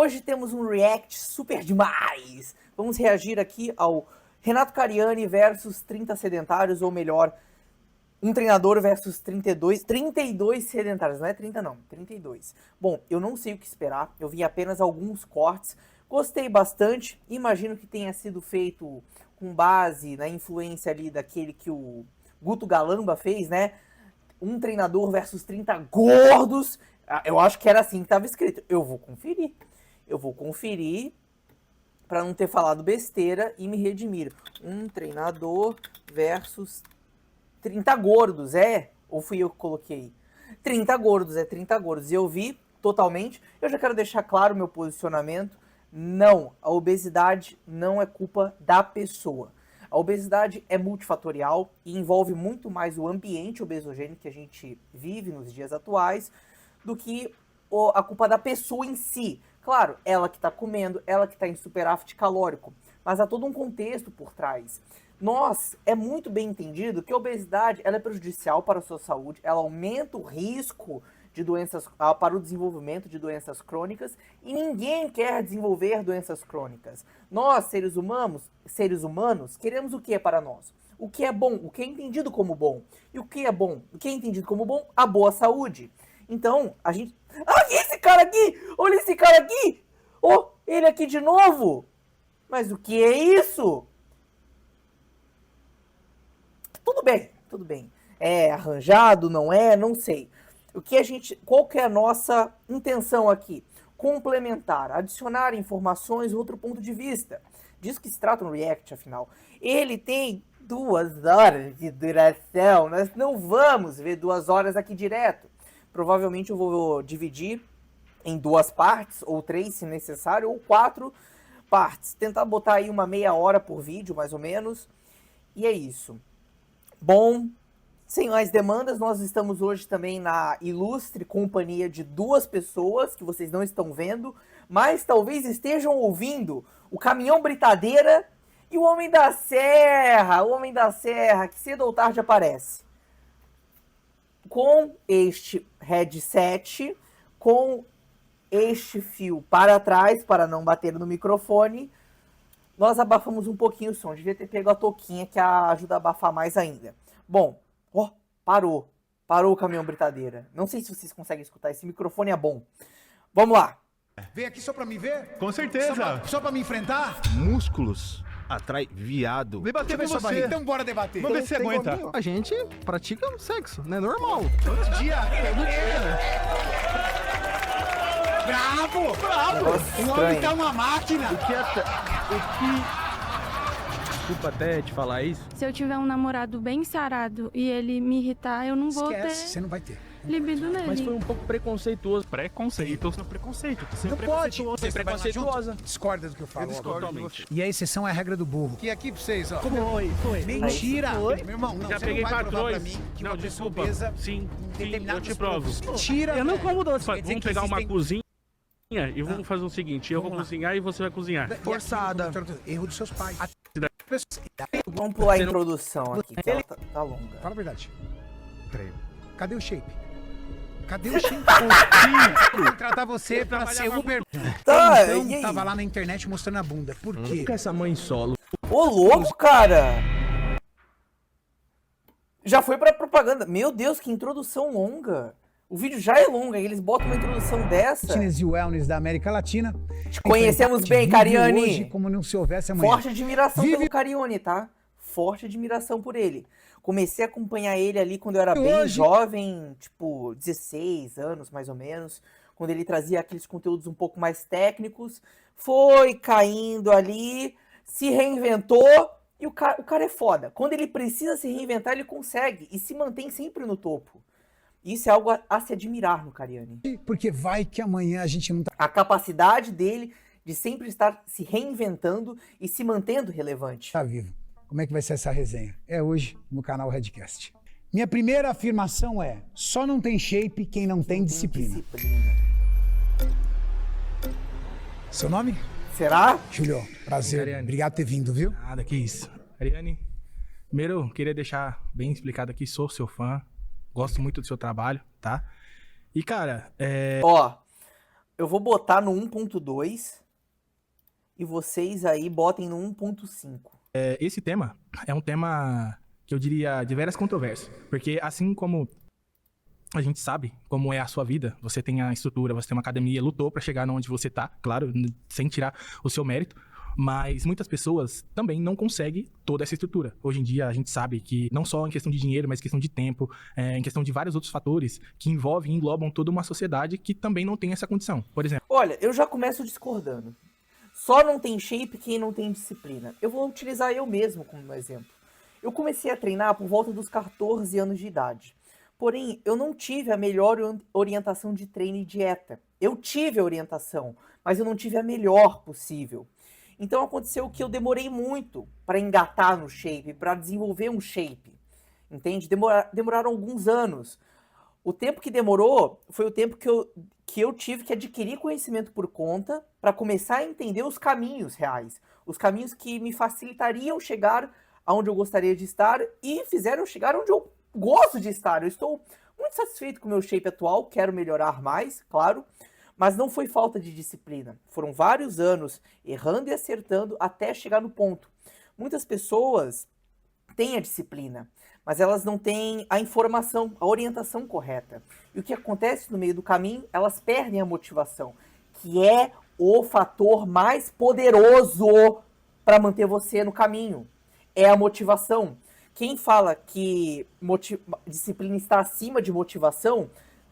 Hoje temos um react super demais. Vamos reagir aqui ao Renato Cariani versus 30 sedentários, ou melhor, um treinador versus 32 sedentários, não é 30 não, 32. Bom, eu não sei o que esperar, eu vi apenas alguns cortes, gostei bastante, imagino que tenha sido feito com base na influência ali daquele que o Guto Galamba fez, né? Um treinador versus 30 gordos. Eu acho que era assim que estava escrito. Eu vou conferir para não ter falado besteira e me redimir. Um treinador versus 30 gordos, é? Ou fui eu que coloquei? 30 gordos, é 30 gordos. E eu vi totalmente. Eu já quero deixar claro o meu posicionamento. Não, a obesidade não é culpa da pessoa. A obesidade é multifatorial e envolve muito mais o ambiente obesogênico que a gente vive nos dias atuais do que a culpa da pessoa em si. Claro, ela que está comendo, ela que está em superávit calórico, mas há todo um contexto por trás. É muito bem entendido que a obesidade ela é prejudicial para a sua saúde, ela aumenta o risco de doenças, para o desenvolvimento de doenças crônicas, e ninguém quer desenvolver doenças crônicas. Nós, seres humanos, queremos o que é para nós? O que é bom, o que é entendido como bom. E o que é bom? O que é entendido como bom? A boa saúde. Então, a gente... esse cara aqui! Olha esse cara aqui! Oh, ele aqui de novo! Mas o que é isso? Tudo bem. É arranjado, não é? Não sei. Qual que é a nossa intenção aqui? Complementar, adicionar informações, outro ponto de vista. Disso que se trata um react, afinal. Ele tem 2 horas de duração. Nós não vamos ver 2 horas aqui direto. Provavelmente eu vou dividir em 2 partes, ou 3 se necessário, ou 4 partes. Tentar botar aí uma meia hora por vídeo, mais ou menos. E é isso. Bom, sem mais demandas, nós estamos hoje também na ilustre companhia de 2 pessoas que vocês não estão vendo, mas talvez estejam ouvindo: o Caminhão Britadeira e o Homem da Serra, que cedo ou tarde aparece. Com este headset, com este fio para trás, para não bater no microfone, nós abafamos um pouquinho o som. Devia ter pego a touquinha que ajuda a abafar mais ainda. Bom, parou o Caminhão Britadeira. Não sei se vocês conseguem escutar, esse microfone é bom. Vamos lá. Vem aqui só pra me ver? Com certeza. Só pra me enfrentar? Músculos atrai viado. Debater com você. Então bora debater. Vamos ver se você aguenta. Comigo? A gente pratica sexo, né? Normal. Todo dia. Bravo! O homem tá uma máquina! Desculpa até te falar isso. Se eu tiver um namorado bem sarado e ele me irritar, eu não vou Esquece, você ter não vai ter. libido nele. Mas foi um pouco preconceituoso. Preconceito. Não pode. Você é preconceituosa. Discorda do que eu falo. Eu discordo totalmente. E a exceção é a regra do burro. E aqui pra vocês, ó. Foi. Mentira! Foi? Meu irmão, não, Já você peguei não vai provar pra patrões. mim que Não, uma pessoa desculpa. obesa Sim, tem eu determinados te provo. produtos. Mentira! Eu não como doce. Quer dizer Vamos que pegar uma existem- cozinha e vamos fazer o seguinte: eu vou Vamos lá. cozinhar e você vai cozinhar. Forçada. Erro dos seus pais. Vamos pular a introdução aqui, que ela tá longa. Fala a verdade. Peraí. Cadê o shape? Cadê o shape? Vou tratar você pra ser Uber. Tá, Então, e aí? tava lá na internet mostrando a bunda. Por quê? Com essa mãe solo. Ô, louco, cara! Já foi pra propaganda. Meu Deus, que introdução longa. O vídeo já é longo, aí eles botam uma introdução dessa. Fitness e Wellness da América Latina. Te conhecemos bem, Vive Cariani. hoje como não se houvesse amanhã. Forte admiração Vive- pelo Cariani, tá? Forte admiração por ele. Comecei a acompanhar ele ali quando eu era bem Hoje- jovem, tipo 16 anos mais ou menos, quando ele trazia aqueles conteúdos um pouco mais técnicos. Foi caindo ali, se reinventou e o cara é foda. Quando ele precisa se reinventar, ele consegue e se mantém sempre no topo. Isso é algo a se admirar no Cariani. Porque vai que amanhã a gente não tá A capacidade dele de sempre estar se reinventando e se mantendo relevante. vivo. Como é que vai ser essa resenha? É hoje no canal Redcast. Minha primeira afirmação é: só não tem shape quem não tem disciplina. Seu nome? Será? Júlio, prazer. Ariane. Obrigado por ter vindo, viu? Nada, que isso. Ariane, primeiro queria deixar bem explicado aqui, sou seu fã. Gosto muito do seu trabalho, tá? E, cara, Ó, Eu vou botar no 1.2 e vocês aí botem no 1.5. Esse tema é um tema que eu diria de veras controvérsias, porque assim como a gente sabe como é a sua vida, você tem a estrutura, você tem uma academia, lutou pra chegar onde você tá, claro, sem tirar o seu mérito, mas muitas pessoas também não conseguem toda essa estrutura. Hoje em dia a gente sabe que não só em questão de dinheiro, mas em questão de tempo, em questão de vários outros fatores que envolvem e englobam toda uma sociedade que também não tem essa condição. Por exemplo, Olha, eu já começo discordando. Só não tem shape quem não tem disciplina. Eu vou utilizar eu mesmo como exemplo. Eu comecei a treinar por volta dos 14 anos de idade. Porém, eu não tive a melhor orientação de treino e dieta. Eu tive a orientação, mas eu não tive a melhor possível. Então aconteceu que eu demorei muito para engatar no shape, para desenvolver um shape. Entende? Demoraram alguns anos. O tempo que demorou foi o tempo que eu tive que adquirir conhecimento por conta para começar a entender os caminhos reais. Os caminhos que me facilitariam chegar aonde eu gostaria de estar e fizeram chegar onde eu gosto de estar. Eu estou muito satisfeito com o meu shape atual, quero melhorar mais, claro, mas não foi falta de disciplina. Foram vários anos errando e acertando até chegar no ponto. Muitas pessoas têm a disciplina, mas elas não têm a informação, a orientação correta. E o que acontece no meio do caminho, elas perdem a motivação, que é o fator mais poderoso para manter você no caminho. É a motivação. Quem fala que disciplina está acima de motivação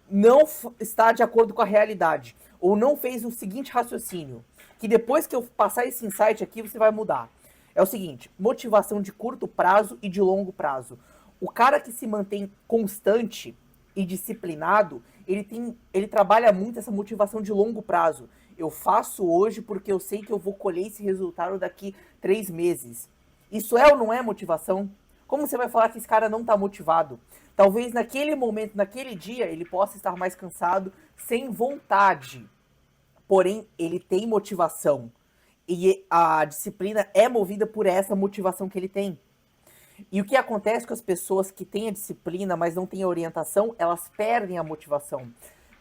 não está de acordo com a realidade, ou não fez o seguinte raciocínio, que depois que eu passar esse insight aqui, você vai mudar. É o seguinte, motivação de curto prazo e de longo prazo. O cara que se mantém constante e disciplinado, ele trabalha muito essa motivação de longo prazo. Eu faço hoje porque eu sei que eu vou colher esse resultado daqui 3 meses. Isso é ou não é motivação? Como você vai falar que esse cara não está motivado? Talvez naquele momento, naquele dia, ele possa estar mais cansado, sem vontade. Porém, ele tem motivação. E a disciplina é movida por essa motivação que ele tem. E o que acontece com as pessoas que têm a disciplina, mas não têm a orientação, elas perdem a motivação.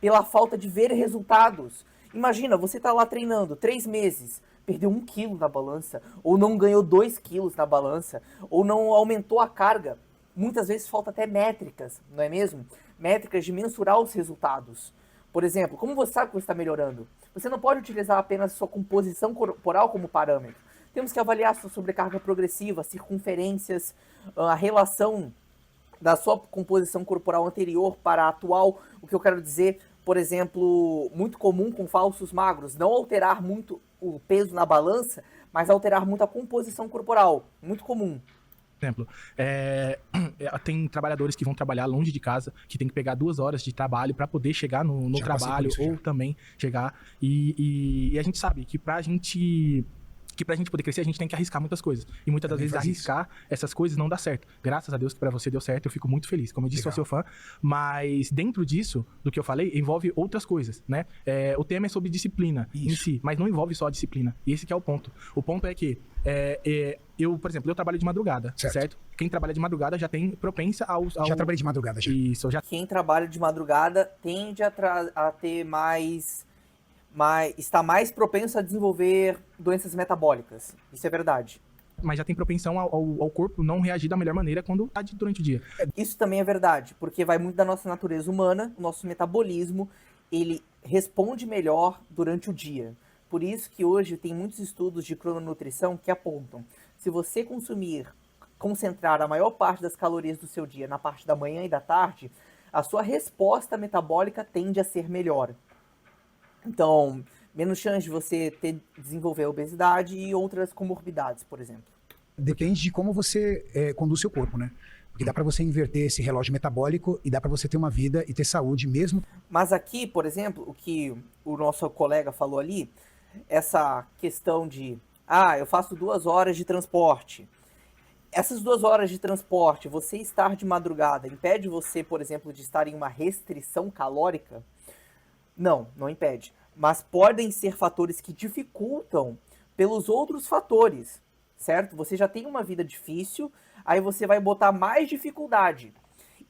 Pela falta de ver resultados. Imagina, você está lá treinando 3 meses, perdeu 1 quilo na balança, ou não ganhou 2 quilos na balança, ou não aumentou a carga. Muitas vezes falta até métricas, não é mesmo? Métricas de mensurar os resultados. Por exemplo, como você sabe que você está melhorando? Você não pode utilizar apenas sua composição corporal como parâmetro. Temos que avaliar sua sobrecarga progressiva, circunferências, a relação da sua composição corporal anterior para a atual. O que eu quero dizer, por exemplo, muito comum com falsos magros, não alterar muito o peso na balança, mas alterar muito a composição corporal. Muito comum. Por exemplo, tem trabalhadores que vão trabalhar longe de casa, que tem que pegar 2 horas de trabalho para poder chegar no trabalho, ou também chegar. E a gente sabe que pra gente poder crescer, a gente tem que arriscar muitas coisas. E muitas das vezes arriscar essas coisas não dá certo. Graças a Deus que pra você deu certo, eu fico muito feliz. Como eu disse, sou seu fã. Mas dentro disso, do que eu falei, envolve outras coisas, né? O tema é sobre disciplina em si, mas não envolve só a disciplina. E esse que é o ponto. O ponto é que eu, por exemplo, eu trabalho de madrugada, certo? Quem trabalha de madrugada já tem propensa ao... Já trabalhei de madrugada, já. Isso, já... Quem trabalha de madrugada tende a ter está mais propenso a desenvolver doenças metabólicas. Isso é verdade. Mas já tem propensão ao corpo não reagir da melhor maneira quando está durante o dia. Isso também é verdade, porque vai muito da nossa natureza humana, o nosso metabolismo, ele responde melhor durante o dia. Por isso que hoje tem muitos estudos de crononutrição que apontam, se você concentrar a maior parte das calorias do seu dia na parte da manhã e da tarde, a sua resposta metabólica tende a ser melhor. Então, menos chance de você desenvolver obesidade e outras comorbidades, por exemplo. Depende de como você conduz seu corpo, né? Porque dá para você inverter esse relógio metabólico e dá para você ter uma vida e ter saúde mesmo. Mas aqui, por exemplo, o que o nosso colega falou ali, essa questão de, eu faço 2 horas de transporte. Essas 2 horas de transporte, você estar de madrugada, impede você, por exemplo, de estar em uma restrição calórica? Não, não impede. Mas podem ser fatores que dificultam pelos outros fatores, certo? Você já tem uma vida difícil, aí você vai botar mais dificuldade.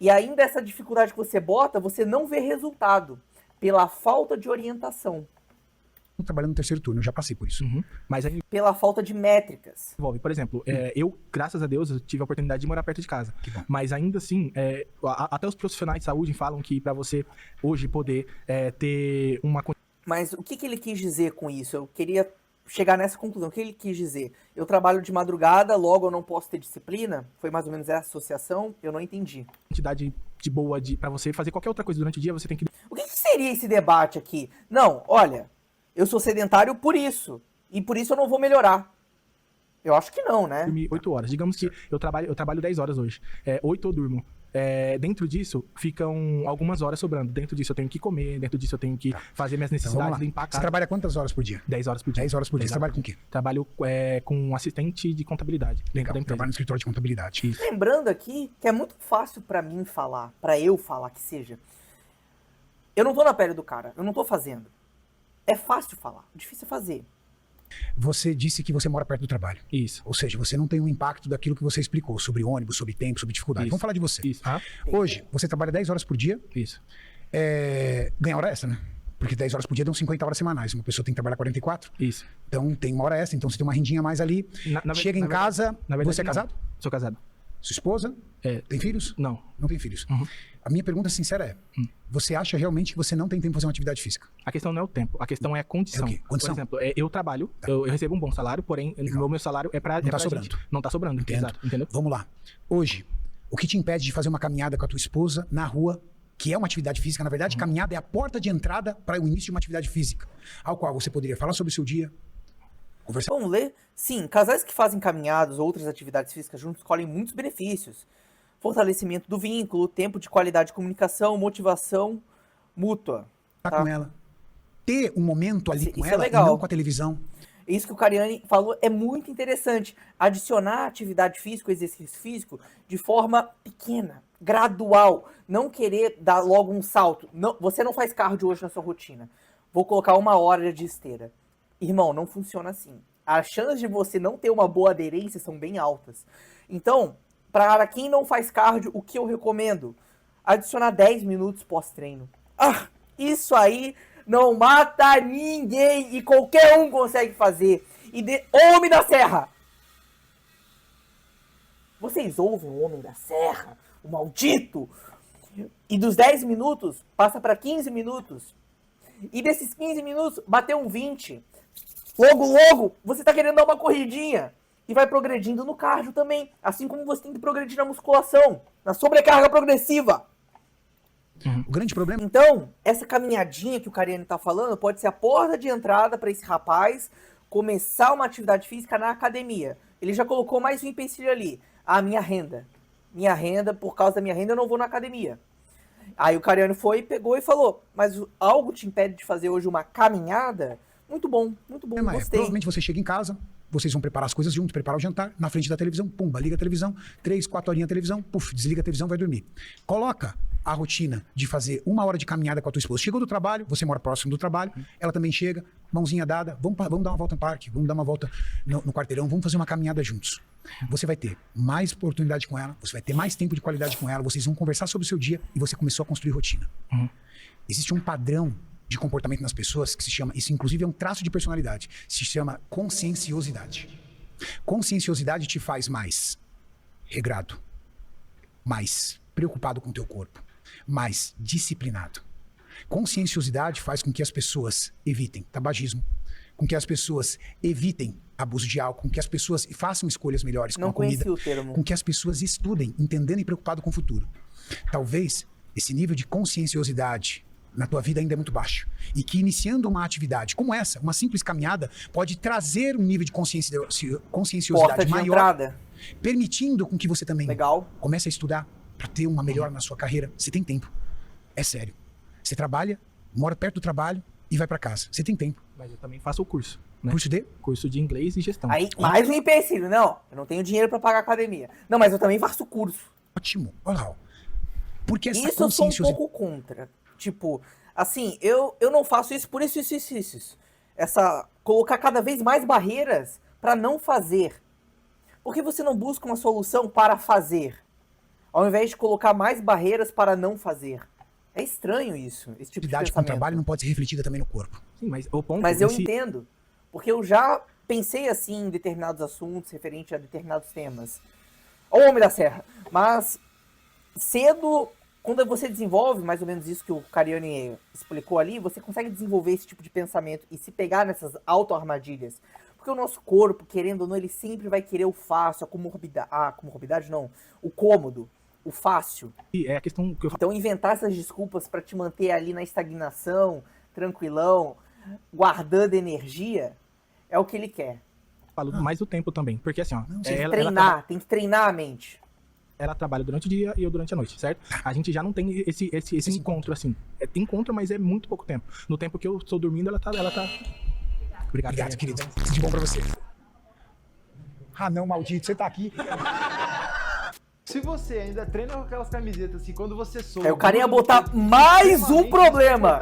E ainda essa dificuldade que você bota, você não vê resultado pela falta de orientação. trabalhando no terceiro turno, eu já passei por isso. Mas aí Pela falta de métricas. envolve, por exemplo, eu, graças a Deus, eu tive a oportunidade de morar perto de casa. Que bom. Mas ainda assim, até os profissionais de saúde falam que para você hoje poder ter uma Mas o que ele quis dizer com isso? Eu queria chegar nessa conclusão. O que ele quis dizer? Eu trabalho de madrugada, logo eu não posso ter disciplina? Foi mais ou menos essa associação? Eu não entendi. quantidade de boa para você fazer qualquer outra coisa durante o dia, você tem que O que seria esse debate aqui? Não, olha, eu sou sedentário por isso. E por isso eu não vou melhorar. Eu acho que não, né? dormir 8 horas. Digamos que eu trabalho 10 horas hoje. 8 eu durmo. Dentro disso, ficam algumas horas sobrando. Dentro disso eu tenho que comer, dentro disso eu tenho que fazer minhas Então, vamos necessidades, lá. limpar a Você casa. trabalha quantas horas por dia? 10 horas por dia. 10 horas por dia. Você Exato. trabalha com o quê? Trabalho com um assistente de contabilidade dentro Legal, da empresa. trabalho no escritório de contabilidade. Isso. Lembrando aqui que é muito fácil pra mim falar, pra eu falar que seja. Eu não tô na pele do cara, eu não tô fazendo. É fácil falar, difícil é fazer. Você disse que você mora perto do trabalho. Isso. Ou seja, você não tem um impacto daquilo que você explicou sobre ônibus, sobre tempo, sobre dificuldade. Isso. Vamos falar de você. Isso. Hoje, você trabalha 10 horas por dia, Isso. ganha hora extra, né? Porque 10 horas por dia dão 50 horas semanais. Uma pessoa tem que trabalhar 44. Isso. Então tem uma hora extra, então você tem uma rendinha a mais ali. Chega em casa, você é não. casado? Sou casado. Sua esposa? Tem filhos? Não. Não tem filhos. Uhum. A minha pergunta sincera é, você acha realmente que você não tem tempo para fazer uma atividade física? A questão não é o tempo, a questão é a condição. É o quê? Condição? Por exemplo, eu trabalho, eu recebo um bom salário, porém, o meu salário é pra Não tá gente. sobrando. Não tá sobrando, Entendo. exato, entendeu? Vamos lá. Hoje, o que te impede de fazer uma caminhada com a tua esposa na rua, que é uma atividade física? Na verdade, caminhada é a porta de entrada para o início de uma atividade física, ao qual você poderia falar sobre o seu dia, conversar. Vamos ler? Sim, casais que fazem caminhadas ou outras atividades físicas juntos colhem muitos benefícios. Fortalecimento do vínculo, tempo de qualidade de comunicação, motivação mútua. Tá Tá. com ela. Ter um momento ali com Isso é ela e legal. não com a televisão. Isso que o Cariani falou é muito interessante. Adicionar atividade física, exercício físico, de forma pequena, gradual. Não querer dar logo um salto. Não, você não faz cardio hoje na sua rotina. Vou colocar 1 hora de esteira. Irmão, não funciona assim. As chances de você não ter uma boa aderência são bem altas. Então, para quem não faz cardio, o que eu recomendo? Adicionar 10 minutos pós-treino. Isso aí não mata ninguém e qualquer um consegue fazer. Homem da Serra! Vocês ouvem o Homem da Serra? O maldito! E dos 10 minutos, passa para 15 minutos. E desses 15 minutos, bateu um 20. Logo, você tá querendo dar uma corridinha. E vai progredindo no cardio também. Assim como você tem que progredir na musculação. Na sobrecarga progressiva. O grande problema Então, essa caminhadinha que o Cariani tá falando pode ser a porta de entrada para esse rapaz começar uma atividade física na academia. Ele já colocou mais um empecilho ali. A minha renda. Minha renda, por causa da minha renda, eu não vou na academia. Aí o Cariani foi, pegou e falou, mas algo te impede de fazer hoje uma caminhada? Muito bom, gostei. provavelmente você chega em casa, vocês vão preparar as coisas juntos, preparar o jantar, na frente da televisão, pumba, liga a televisão, 3, 4 horinhas a televisão, puf, desliga a televisão, vai dormir. Coloca a rotina de fazer 1 hora de caminhada com a tua esposa. Chegou do trabalho, você mora próximo do trabalho, ela também chega, mãozinha dada, vamos dar uma volta no parque, vamos dar uma volta no quarteirão, vamos fazer uma caminhada juntos. Você vai ter mais oportunidade com ela, você vai ter mais tempo de qualidade com ela, vocês vão conversar sobre o seu dia e você começou a construir rotina. Existe um padrão de comportamento nas pessoas que se chama, isso inclusive é um traço de personalidade, se chama conscienciosidade. Conscienciosidade te faz mais regrado, mais preocupado com o teu corpo, mais disciplinado. Conscienciosidade faz com que as pessoas evitem tabagismo, com que as pessoas evitem abuso de álcool, com que as pessoas façam escolhas melhores com Não a comida, conheci o termo. com que as pessoas estudem, entendendo e preocupado com o futuro. Talvez esse nível de conscienciosidade na tua vida ainda é muito baixo. E que iniciando uma atividade como essa, uma simples caminhada, pode trazer um nível de Porta conscienciosidade de maior, entrada. permitindo com que você também Legal. comece a estudar para ter uma melhora na sua carreira. Você tem tempo. É sério. Você trabalha, mora perto do trabalho e vai para casa. Você tem tempo. Mas eu também faço o curso, né? Curso de? De inglês e gestão. Aí, mais um empecilho. Não, eu não tenho dinheiro para pagar academia. Não, mas eu também faço curso. Ótimo. Olha lá. Ó. Porque essa Isso eu sou um conscienciosidade... pouco contra. Tipo, assim, eu não faço isso por isso. Colocar cada vez mais barreiras para não fazer. Por que você não busca uma solução para fazer? Ao invés de colocar mais barreiras para não fazer. É estranho isso, esse tipo de atividade com o pensamento. trabalho não pode ser refletida também no corpo. Sim, mas o ponto... Mas eu esse- entendo, porque eu já pensei assim em determinados assuntos referente a determinados temas. Ó o Homem da Serra. Mas cedo, quando você desenvolve mais ou menos isso que o Cariani explicou ali, você consegue desenvolver esse tipo de pensamento e se pegar nessas auto-armadilhas. Porque o nosso corpo, querendo ou não, ele sempre vai querer o fácil, a comorbidade não, o cômodo, o fácil. É a questão que eu Então inventar essas desculpas pra te manter ali na estagnação, tranquilão, guardando energia, é o que ele quer. falo mais do tempo também. Porque assim, ó... Não, Tem que ela treinar, tem que treinar a mente. ela trabalha durante o dia e eu durante a noite, certo? A gente já não tem esse encontro, assim. Tem encontro, mas é muito pouco tempo. No tempo que eu estou dormindo, ela tá... Obrigado, Obrigado, querido. querido. Tudo de bom pra você. Ah, não, maldito, você tá aqui. Se você ainda treina com aquelas camisetas assim, quando você soube... Aí o cara ia botar mais um problema.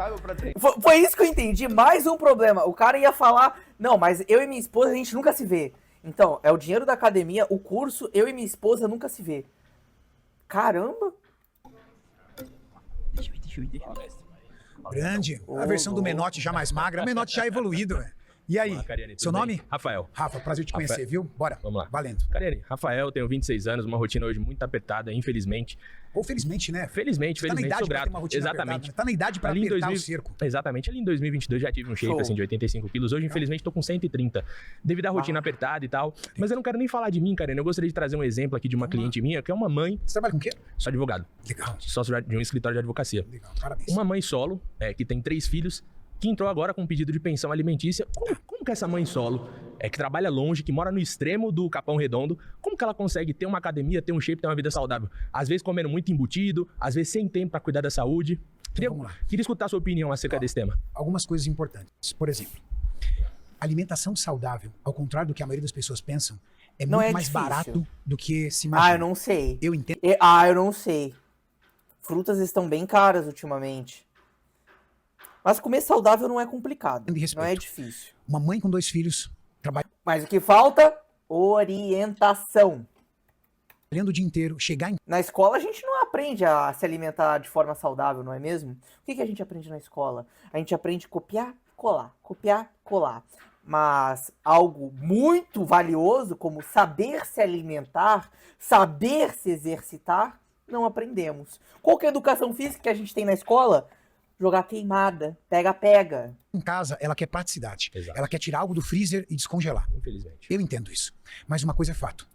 Foi isso que eu entendi, mais um problema. O cara ia falar, não, mas eu e minha esposa a gente nunca se vê. Então, é o dinheiro da academia, o curso, eu e minha esposa nunca se vê. Caramba. Grande. A versão do Menotti já mais magra. O Menotti já evoluído, velho. E aí? Olá, Cariani, Seu tudo nome? bem? Rafael. Rafa, prazer te Rafael. conhecer, viu? Bora. Vamos lá. Valendo. Cariani, Rafael, tenho 26 anos, uma rotina hoje muito apertada, infelizmente. Ou felizmente, né? Felizmente, Você tá na felizmente, idade sou pra ter grato. uma rotina Exatamente. apertada, né? Tá na idade pra Ali em apertar 2000 o cerco. Exatamente, ali em 2022 já tive um shape Show. assim de 85 quilos. Hoje, infelizmente, tô com 130, devido à rotina apertada e tal. Mas eu não quero nem falar de mim, Cariani. Eu gostaria de trazer um exemplo aqui de uma cliente minha, que é uma mãe, Você trabalha com o quê? sou advogado, Legal. sócio de um escritório de advocacia. Legal, parabéns. Uma mãe solo, que tem 3 filhos, que entrou agora com um pedido de pensão alimentícia. Como que essa mãe solo, que trabalha longe, que mora no extremo do Capão Redondo, como que ela consegue ter uma academia, ter um shape, ter uma vida saudável? Às vezes comendo muito embutido, às vezes sem tempo pra cuidar da saúde. vamos lá. Queria escutar a sua opinião acerca desse tema. Algumas coisas importantes. Por exemplo, alimentação saudável, ao contrário do que a maioria das pessoas pensam, é Não muito é mais difícil. barato do que se imagina. Ah, eu não sei. Eu entendo. Eu não sei. Frutas estão bem caras ultimamente. Mas comer saudável não é complicado. E respeito. Não é difícil. Uma mãe com 2 filhos, trabalhando Mas o que falta? Orientação. o dia inteiro, chegar em Na escola a gente não aprende a se alimentar de forma saudável, não é mesmo? O que a gente aprende na escola? A gente aprende a copiar, colar, copiar, colar. Mas algo muito valioso, como saber se alimentar, saber se exercitar, não aprendemos. Qual que é a educação física que a gente tem na escola? Jogar queimada, pega-pega. casa, ela quer praticidade. Exato. Ela quer tirar algo do freezer e descongelar. Infelizmente. Eu entendo isso. Mas uma coisa é fato.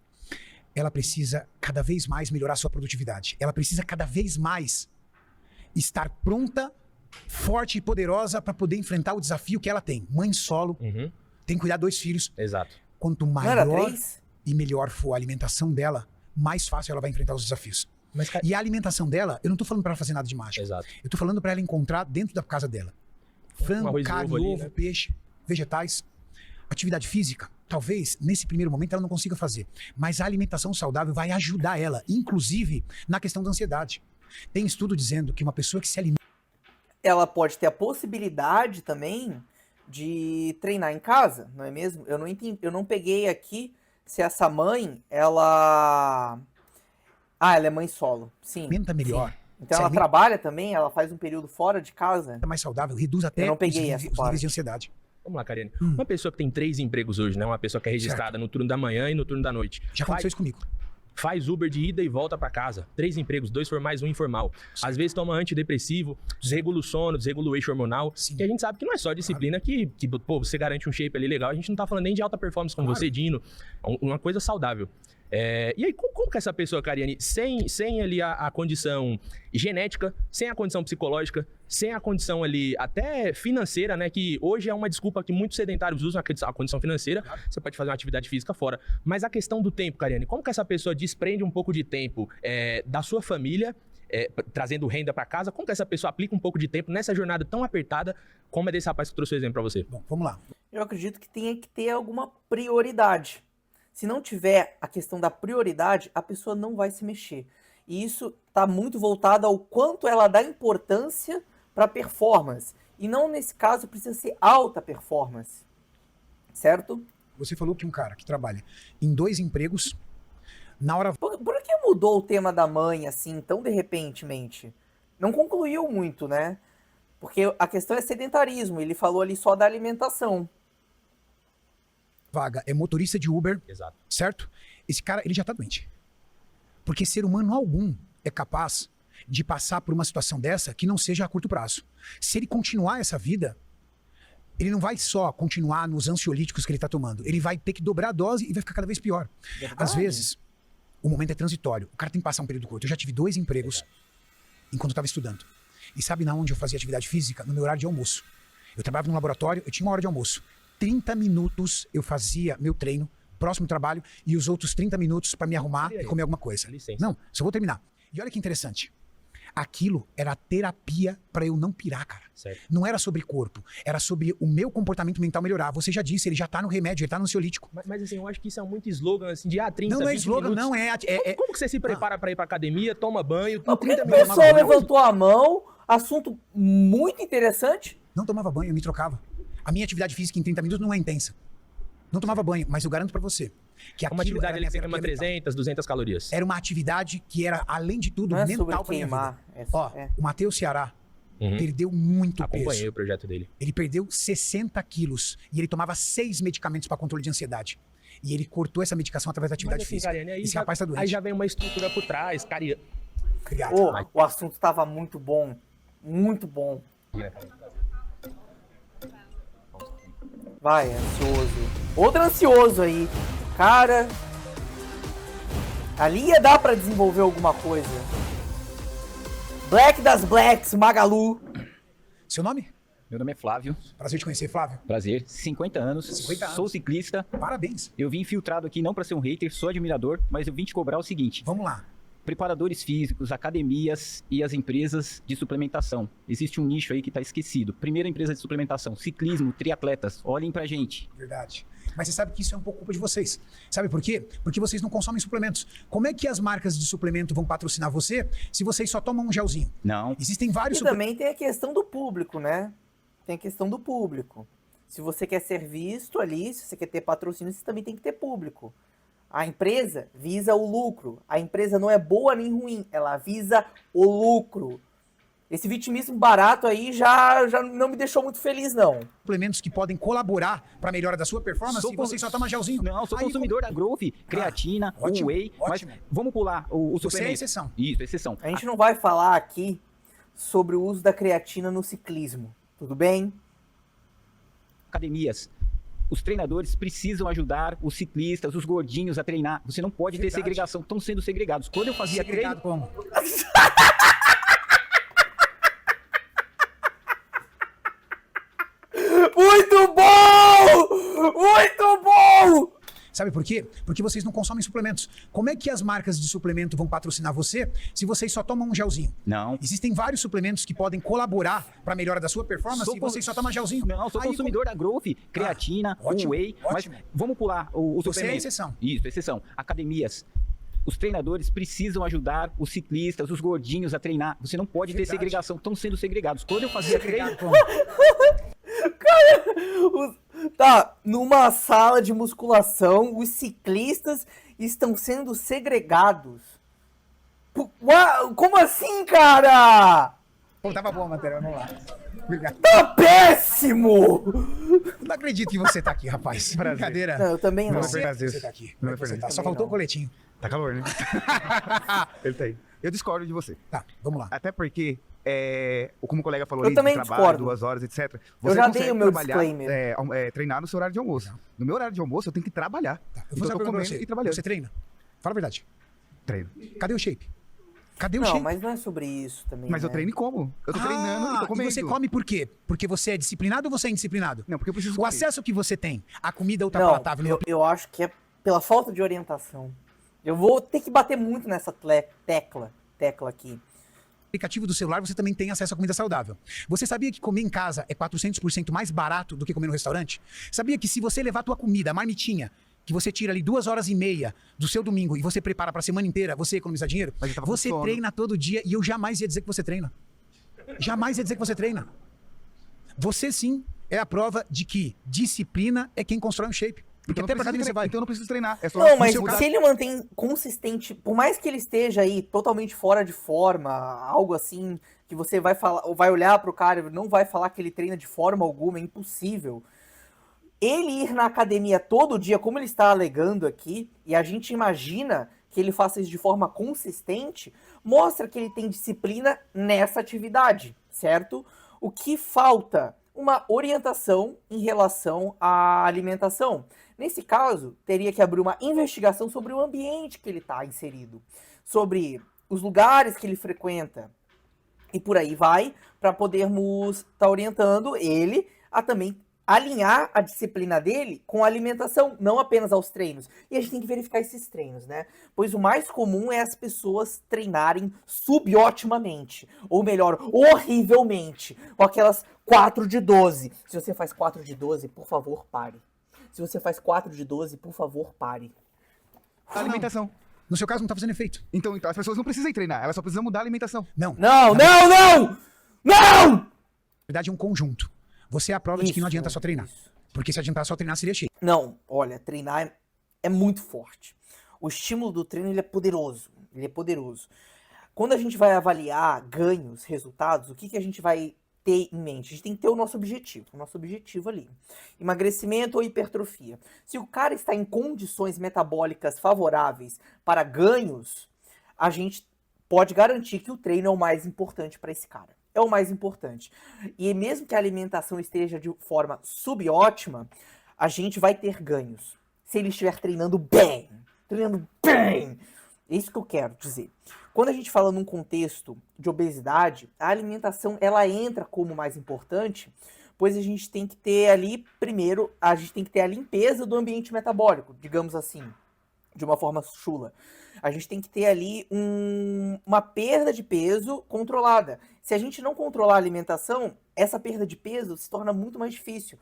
Ela precisa cada vez mais melhorar sua produtividade. Ela precisa cada vez mais estar pronta, forte e poderosa para poder enfrentar o desafio que ela tem. Mãe solo, Uhum, tem que cuidar 2 filhos. exato. Quanto Não era maior 3? e melhor for a alimentação dela, mais fácil ela vai enfrentar os desafios. Mas, E a alimentação dela, eu não tô falando para ela fazer nada de mágico. exato. Eu tô falando para ela encontrar dentro da casa dela frango, arroz e carne, ovo ali, ovo, né? peixe, vegetais, atividade física. Talvez, nesse primeiro momento, ela não consiga fazer. Mas a alimentação saudável vai ajudar ela, inclusive na questão da ansiedade. Tem estudo dizendo que uma pessoa que se alimenta Ela pode ter a possibilidade também de treinar em casa, não é mesmo? Eu não entendi, eu não peguei aqui se essa mãe, ela é mãe solo. Sim. melhor, sim. Então se ela alimenta trabalha também, ela faz um período fora de casa. mais saudável, reduz até Eu não os peguei níveis, essa os níveis parte. de ansiedade. Vamos lá, Cariani. Uma pessoa que tem 3 empregos hoje, né? Uma pessoa que é registrada no turno da manhã e no turno da noite. Já aconteceu isso comigo. Faz Uber de ida e volta pra casa. 3 empregos, 2 formais, 1 informal. Às vezes toma antidepressivo, desregula o sono, desregula o eixo hormonal. Sim. E a gente sabe que não é só disciplina que pô, você garante um shape ali legal. A gente não tá falando nem de alta performance como você, Dino. Uma coisa saudável. E aí, como que essa pessoa, Cariani, sem ali a condição genética, sem a condição psicológica, sem a condição ali até financeira, né? Que hoje é uma desculpa que muitos sedentários usam, a condição financeira. Você pode fazer uma atividade física fora. Mas a questão do tempo, Cariani, como que essa pessoa desprende um pouco de tempo da sua família, trazendo renda para casa? Como que essa pessoa aplica um pouco de tempo nessa jornada tão apertada como é desse rapaz que trouxe o exemplo para você? Bom, vamos lá. Eu acredito que tenha que ter alguma prioridade. Se não tiver a questão da prioridade, a pessoa não vai se mexer. E isso está muito voltado ao quanto ela dá importância para performance. E não, nesse caso, precisa ser alta performance. Certo? Você falou que um cara que trabalha em 2 empregos, na hora Por que mudou o tema da mãe, assim, tão de repentemente? não concluiu muito, né? Porque a questão é sedentarismo. Ele falou ali só da alimentação. Vaga é motorista de Uber, Exato. certo? Esse cara, ele já tá doente. Porque ser humano algum é capaz de passar por uma situação dessa que não seja a curto prazo. Se ele continuar essa vida, ele não vai só continuar nos ansiolíticos que ele tá tomando. Ele vai ter que dobrar a dose e vai ficar cada vez pior. Verdade. Às vezes, o momento é transitório. O cara tem que passar um período curto. Eu já tive 2 empregos enquanto eu estava estudando. E sabe na onde eu fazia atividade física? No meu horário de almoço. Eu trabalhava num laboratório, eu tinha uma hora de almoço. 30 minutos eu fazia meu treino, próximo do trabalho, e os outros 30 minutos para me arrumar e comer alguma coisa. Dá licença. Não, só vou terminar. E olha que interessante. Aquilo era terapia para eu não pirar, cara. Certo. Não era sobre corpo, era sobre o meu comportamento mental melhorar. Você já disse, ele já tá no remédio, ele tá no ansiolítico. Mas assim, eu acho que isso é muito slogan, assim, de 30, Não é 20 slogan, minutos. não, Como que você se prepara pra ir pra academia, toma banho, O 30 minutos? pessoal levantou a mão, assunto muito interessante. Não tomava banho, eu me trocava. A minha atividade física em 30 minutos não é intensa. Não tomava banho, mas eu garanto pra você que Uma aquilo atividade era ali minha que queima terapia mental. 300, 200 calorias. Era uma atividade que era, além de tudo, Não é sobre mental pra minha vida. queimar. Ó, o Matheus Ceará Uhum. perdeu muito Acompanhei peso. o projeto dele. Ele perdeu 60 quilos e ele tomava 6 medicamentos para controle de ansiedade. E ele cortou essa medicação através da atividade Mas assim, física. Kariane, Esse rapaz tá doente. aí já vem uma estrutura por trás, cara. Obrigado. Ô, o assunto tava muito bom. Muito bom. Vai, ansioso. Outro ansioso aí. Cara. Ali ia dar pra desenvolver alguma coisa. Black das Blacks, Magalu. Seu nome? Meu nome é Flávio, Prazer te conhecer, Flávio. prazer, 50 anos, 50 anos. sou ciclista. Parabéns. Eu vim infiltrado aqui não para ser um hater, sou admirador, mas eu vim te cobrar o seguinte: Vamos lá. preparadores físicos, academias e as empresas de suplementação. Existe um nicho aí que está esquecido. Primeira empresa de suplementação, ciclismo, triatletas, olhem pra gente. Verdade. Mas você sabe que isso é um pouco culpa de vocês. Sabe por quê? Porque vocês não consomem suplementos. Como é que as marcas de suplemento vão patrocinar você se vocês só tomam um gelzinho? Não, Existem vários E também tem a questão do público, né? Tem a questão do público. Se você quer ser visto ali, se você quer ter patrocínio, você também tem que ter público. A empresa visa o lucro. A empresa não é boa nem ruim, ela visa o lucro. Esse vitimismo barato aí já não me deixou muito feliz, não. suplementos que podem colaborar para a melhora da sua performance Sou e vocês só tomam gelzinho. Não, sou Aí, consumidor da Growth, creatina, ótimo, whey, ótimo. mas vamos pular o Você é suplemento. exceção. Isso, exceção. A gente não vai falar aqui sobre o uso da creatina no ciclismo, tudo bem? Academias. Os treinadores precisam ajudar os ciclistas, os gordinhos a treinar. Você não pode ter Verdade. segregação, estão sendo segregados. Quando eu fazia Segregado treino, como? Muito bom! Muito bom! Sabe por quê? Porque vocês não consomem suplementos. Como é que as marcas de suplemento vão patrocinar você se vocês só tomam um gelzinho? não. Existem vários suplementos que podem colaborar para a melhora da sua performance Sou e vocês só tomam gelzinho. Não, sou Aí, consumidor da Growth, creatina, ótimo, whey, ótimo. mas vamos pular o Você é suplemento. exceção. Isso, exceção. Academias. Os treinadores precisam ajudar os ciclistas, os gordinhos a treinar. Você não pode ter Verdade. segregação, estão sendo segregados. Quando eu fazia treino, Segregado como? Tá, numa sala de musculação, os ciclistas estão sendo segregados. Como assim, cara? Pô, tava boa a matéria, vamos lá. Obrigado. Tá péssimo! Não acredito que você tá aqui, rapaz. Brincadeira. Não, eu também não. Você tá aqui. Não é Você prazer. tá. Só Também faltou não. o coletinho. Tá calor, né? Ele tá aí. Eu discordo de você. Tá, vamos lá. Até porque, como o colega falou Eu aí, também de trabalho, discordo. 2 horas, etc. Eu já consegue dei o meu trabalhar, disclaimer. treinar no seu horário de almoço. No meu horário de almoço, eu tenho que trabalhar. Tá, eu Então vou fazer eu uma tô pergunta pra comendo você. e trabalhando. Você treina? Fala a verdade. Treino. Cadê o shape? Cadê o Não, shape? mas não é sobre isso também. Mas eu né? treino e como? Eu tô treinando e tô comendo. E você come por quê? Porque você é disciplinado ou você é indisciplinado? Não, porque eu preciso O comer. acesso que você tem à comida Não, ultrapalatável no eu acho que é pela falta de orientação. Eu vou ter que bater muito nessa tecla aqui. aplicativo do celular, você também tem acesso à comida saudável. Você sabia que comer em casa é 400% mais barato do que comer no restaurante? Sabia que se você levar a tua comida, a marmitinha, que você tira ali 2h30 do seu domingo e você prepara pra semana inteira, você economiza dinheiro? Mas eu tava com Você sono. treina todo dia e eu jamais ia dizer que você treina. Jamais ia dizer que você treina. Você sim é a prova de que disciplina é quem constrói um shape. Porque Então até não pra academia você vai. então eu não preciso treinar. É só Não, mas seu caso- se ele mantém consistente, por mais que ele esteja aí totalmente fora de forma, algo assim, que você vai falar, ou vai olhar pro cara e não vai falar que ele treina de forma alguma, é impossível. Ele ir na academia todo dia, como ele está alegando aqui, e a gente imagina que ele faça isso de forma consistente, mostra que ele tem disciplina nessa atividade, certo? O que falta? Uma orientação em relação à alimentação. Nesse caso, teria que abrir uma investigação sobre o ambiente que ele está inserido, sobre os lugares que ele frequenta, e por aí vai, para podermos estar orientando ele a também alinhar a disciplina dele com a alimentação, não apenas aos treinos. E a gente tem que verificar esses treinos, né? Pois o mais comum é as pessoas treinarem subotimamente, ou melhor, horrivelmente, com aquelas 4 de 12. Se você faz 4 de 12, por favor, pare. Se você faz 4 de 12, por favor, pare. alimentação. No seu caso, não tá fazendo efeito. Então as pessoas não precisam treinar, elas só precisam mudar a alimentação. Não. Não, não, não! Não! Na verdade, é um conjunto. Você é a prova de que não adianta só treinar. Isso. Porque se adiantar só treinar, seria cheio. Não, olha, treinar é muito forte. O estímulo do treino ele é poderoso. Ele é poderoso. Quando a gente vai avaliar ganhos, resultados, o que a gente vai ter em mente? A gente tem que ter o nosso objetivo ali. Emagrecimento ou hipertrofia. Se o cara está em condições metabólicas favoráveis para ganhos, a gente pode garantir que o treino é o mais importante para esse cara. É o mais importante. E mesmo que a alimentação esteja de forma subótima, a gente vai ter ganhos. Se ele estiver treinando bem. É isso que eu quero dizer. Quando a gente fala num contexto de obesidade, a alimentação ela entra como mais importante, pois a gente tem que ter ali, primeiro, a gente tem que ter a limpeza do ambiente metabólico, digamos assim, de uma forma chula. A gente tem que ter ali uma perda de peso controlada. Se a gente não controlar a alimentação, essa perda de peso se torna muito mais difícil.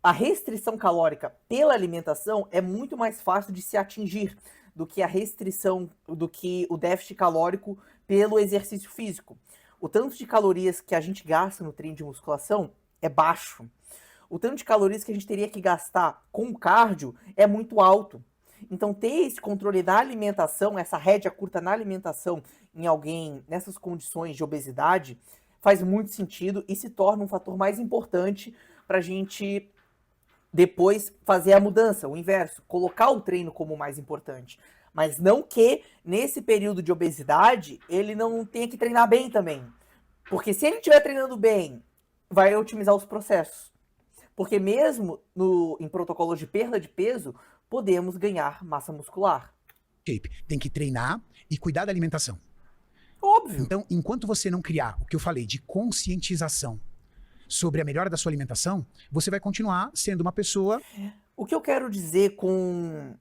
A restrição calórica pela alimentação é muito mais fácil de se atingir do que a restrição, do que o déficit calórico pelo exercício físico. O tanto de calorias que a gente gasta no treino de musculação é baixo. O tanto de calorias que a gente teria que gastar com o cardio é muito alto. Então, ter esse controle da alimentação, essa rédea curta na alimentação em alguém nessas condições de obesidade, faz muito sentido e se torna um fator mais importante para a gente depois fazer a mudança, o inverso, colocar o treino como mais importante. Mas não que, nesse período de obesidade, ele não tenha que treinar bem também. Porque se ele estiver treinando bem, vai otimizar os processos. Porque mesmo em protocolos de perda de peso, podemos ganhar massa muscular. Shape. Tem que treinar e cuidar da alimentação. Óbvio. Então, enquanto você não criar o que eu falei de conscientização sobre a melhora da sua alimentação, você vai continuar sendo uma pessoa... O que eu quero dizer com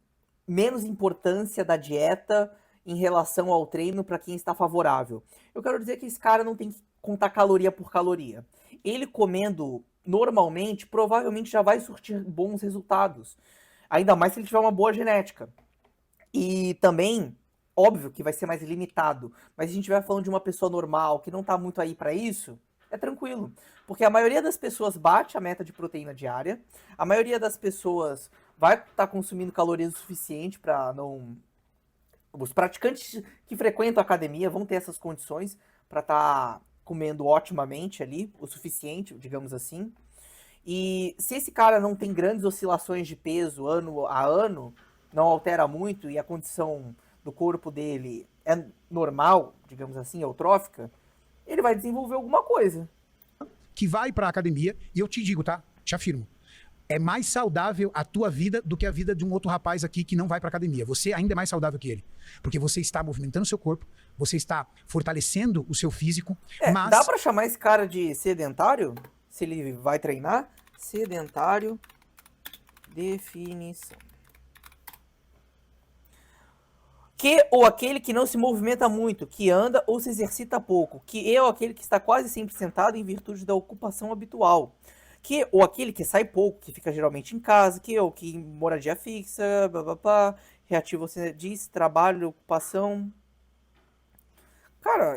menos importância da dieta em relação ao treino para quem está favorável? Eu quero dizer que esse cara não tem que contar caloria por caloria. Ele comendo normalmente, provavelmente já vai surtir bons resultados. Ainda mais se ele tiver uma boa genética. E também, óbvio que vai ser mais limitado. Mas se a gente estiver falando de uma pessoa normal, que não tá muito aí para isso, é tranquilo. Porque a maioria das pessoas bate a meta de proteína diária. A maioria das pessoas vai estar consumindo calorias o suficiente para não... Os praticantes que frequentam a academia vão ter essas condições para estar comendo otimamente ali, o suficiente, digamos assim. E se esse cara não tem grandes oscilações de peso ano a ano, não altera muito e a condição do corpo dele é normal, digamos assim, eutrófica, ele vai desenvolver alguma coisa. que vai pra academia, e eu te digo, tá? Te afirmo. É mais saudável a tua vida do que a vida de um outro rapaz aqui que não vai pra academia. Você ainda é mais saudável que ele. Porque você está movimentando o seu corpo, você está fortalecendo o seu físico, mas... Dá pra chamar esse cara de sedentário? Se ele vai treinar? Sedentário. Definição. Que ou aquele que não se movimenta muito, que anda ou se exercita pouco. Que é ou aquele que está quase sempre sentado em virtude da ocupação habitual. Que ou aquele que sai pouco, que fica geralmente em casa. Que ou que moradia fixa, reativo, você diz, trabalho, ocupação. Cara,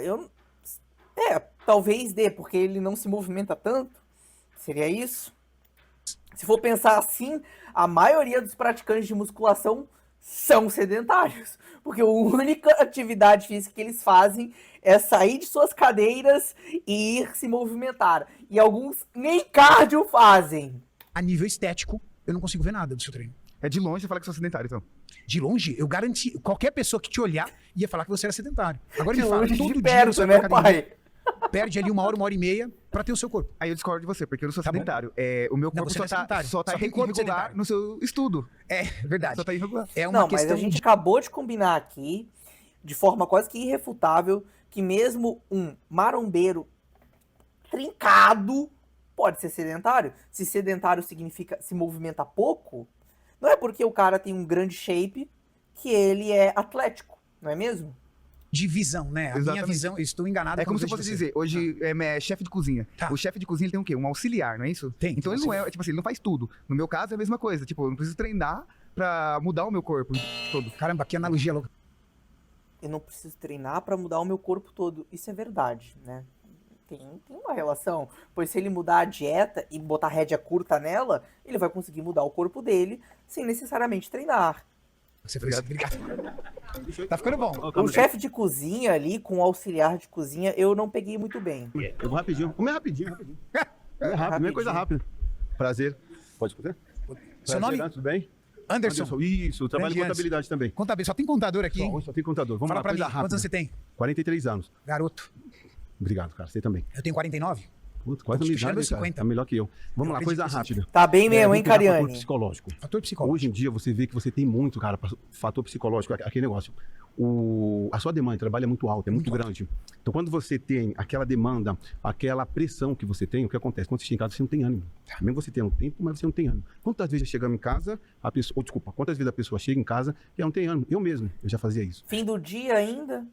talvez dê, porque ele não se movimenta tanto. Seria isso? Se for pensar assim, a maioria dos praticantes de musculação são sedentários. Porque a única atividade física que eles fazem é sair de suas cadeiras e ir se movimentar. E alguns nem cardio fazem. A nível estético, eu não consigo ver nada do seu treino. É de longe você fala que sou sedentário, então. De longe, eu garanti. Qualquer pessoa que te olhar ia falar que você era sedentário. Agora De me fala, longe, todo de dia perto, você vai né, pra academia, pai? perde ali 1 hora e meia pra ter o seu corpo. Aí eu discordo de você, porque eu não sou Tá bom. sedentário. O meu Não, corpo você não é sedentário. só tá Só tem corpo irregular sedentário. no seu estudo. É, verdade. Só tá irregular. É uma Não, mas questão a gente acabou de combinar aqui, de forma quase que irrefutável, que mesmo um marombeiro trincado pode ser sedentário. Se sedentário significa se movimenta pouco, não é porque o cara tem um grande shape que ele é atlético, não é mesmo? de visão, né? A minha Exatamente. visão, eu estou enganado. É como quando se vejo fosse você. dizer, hoje é chefe de cozinha. Tá. O chefe de cozinha ele tem o quê? Um auxiliar, não é isso? Tem, Então tem ele não é, tipo assim, ele não faz tudo. No meu caso é a mesma coisa. Tipo, eu não preciso treinar pra mudar o meu corpo todo. Caramba, que analogia louca. Eu não preciso treinar pra mudar o meu corpo todo. Isso é verdade, né? Tem uma relação. Pois se ele mudar a dieta e botar rédea curta nela, ele vai conseguir mudar o corpo dele sem necessariamente treinar. Você fez isso, obrigado. Tá ficando bom. O chefe de cozinha ali, com o auxiliar de cozinha, eu não peguei muito bem. Eu vou rapidinho. Comer rapidinho. É rápido, não é coisa rápida. Prazer. Pode escutar? Seu nome? Tudo bem? Anderson. Isso, eu trabalho em Grande contabilidade também. Contabilidade. Só tem contador aqui, hein? Hoje só tem contador. Vamos Fala lá, pra mim, coisa rápida. quantos anos você tem? 43 anos. Garoto. Obrigado, cara. Você também. Eu tenho 49. Putz, quase Tô a minha puxando idade, cara. 50. Tá melhor que eu. Vamos lá, acredito coisa que sim. rápida. Tá bem mesmo, hein, vamos pegar fator Cariani? psicológico. Fator psicológico. Hoje em dia você vê que você tem muito, cara, fator psicológico, aquele negócio. A sua demanda de trabalho é muito alta, é muito grande. Então, quando você tem aquela demanda, aquela pressão que você tem, o que acontece? Quando você chega em casa, você não tem ânimo. Mesmo você tendo tempo, mas você não tem ânimo. Quantas vezes chegamos em casa, a pessoa, quantas vezes a pessoa chega em casa e não tem ânimo? Eu mesmo, eu já fazia isso. Fim do dia ainda?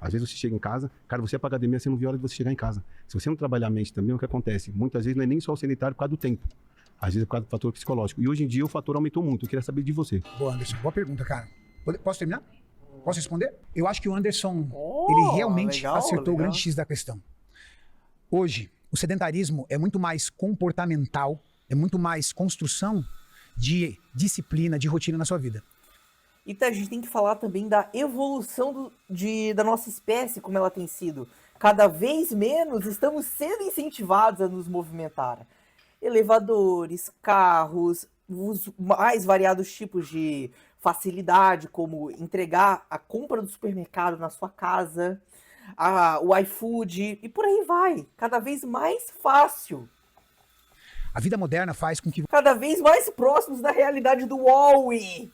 Às vezes você chega em casa, cara, você é pra academia, você não vê a hora de você chegar em casa. Se você não trabalhar a mente também, o que acontece? Muitas vezes não é nem só o sanitário por causa do tempo. Às vezes é por causa do fator psicológico. E hoje em dia o fator aumentou muito. Eu queria saber de você. Boa, Anderson. Boa pergunta, cara. Posso terminar? Posso responder? Eu acho que o Anderson, ele realmente legal, acertou o legal. grande X da questão. Hoje, o sedentarismo é muito mais comportamental, é muito mais construção de disciplina, de rotina na sua vida. E a gente tem que falar também da evolução da nossa espécie, como ela tem sido. Cada vez menos estamos sendo incentivados a nos movimentar. Elevadores, carros, os mais variados tipos de facilidade, como entregar a compra do supermercado na sua casa, o iFood, e por aí vai. Cada vez mais fácil. A vida moderna faz com que Cada vez mais próximos da realidade do Wall-E.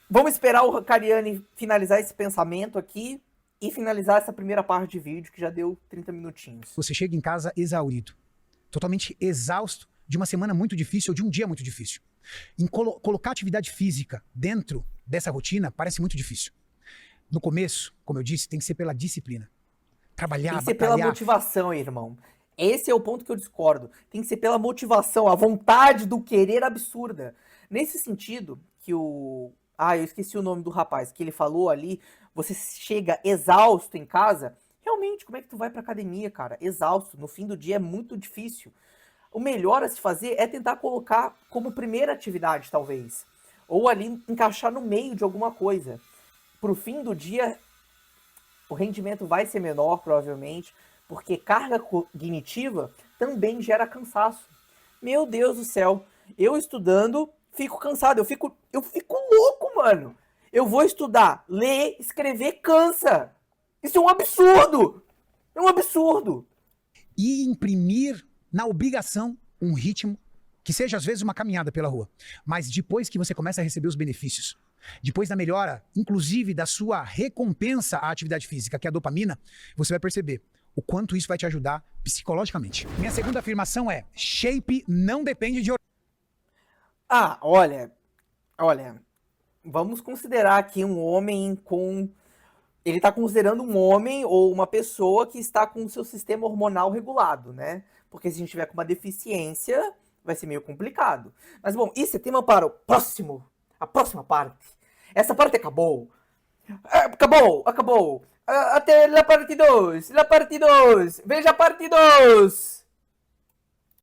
Vamos esperar o Cariani finalizar esse pensamento aqui e finalizar essa primeira parte de vídeo, que já deu 30 minutinhos. você chega em casa exaurido, totalmente exausto de uma semana muito difícil ou de um dia muito difícil. Colocar atividade física dentro dessa rotina parece muito difícil. No começo, como eu disse, tem que ser pela disciplina. Trabalhar, Tem que ser pela batalhar. motivação, irmão. Esse é o ponto que eu discordo. Tem que ser pela motivação, a vontade do querer absurda. Nesse sentido, que eu esqueci o nome do rapaz, que ele falou ali, você chega exausto em casa, realmente, como é que tu vai pra academia, cara? Exausto, no fim do dia é muito difícil. O melhor a se fazer é tentar colocar como primeira atividade, talvez. Ou ali encaixar no meio de alguma coisa. Pro fim do dia, o rendimento vai ser menor, provavelmente, porque carga cognitiva também gera cansaço. Meu Deus do céu, eu estudando, fico cansado, eu fico louco, mano. Eu vou estudar, ler, escrever, cansa. Isso é um absurdo! É um absurdo! E imprimir na obrigação um ritmo que seja às vezes uma caminhada pela rua. Mas depois que você começa a receber os benefícios, depois da melhora, inclusive da sua recompensa à atividade física, que é a dopamina, você vai perceber o quanto isso vai te ajudar psicologicamente. Minha segunda afirmação é: shape não depende de Olha, vamos considerar aqui um homem com... Ele tá considerando um homem ou uma pessoa que está com o seu sistema hormonal regulado, né? Porque se a gente tiver com uma deficiência, vai ser meio complicado. Mas bom, isso é tema para a próxima parte. Essa parte acabou. Acabou. Até a parte 2. Veja a parte 2.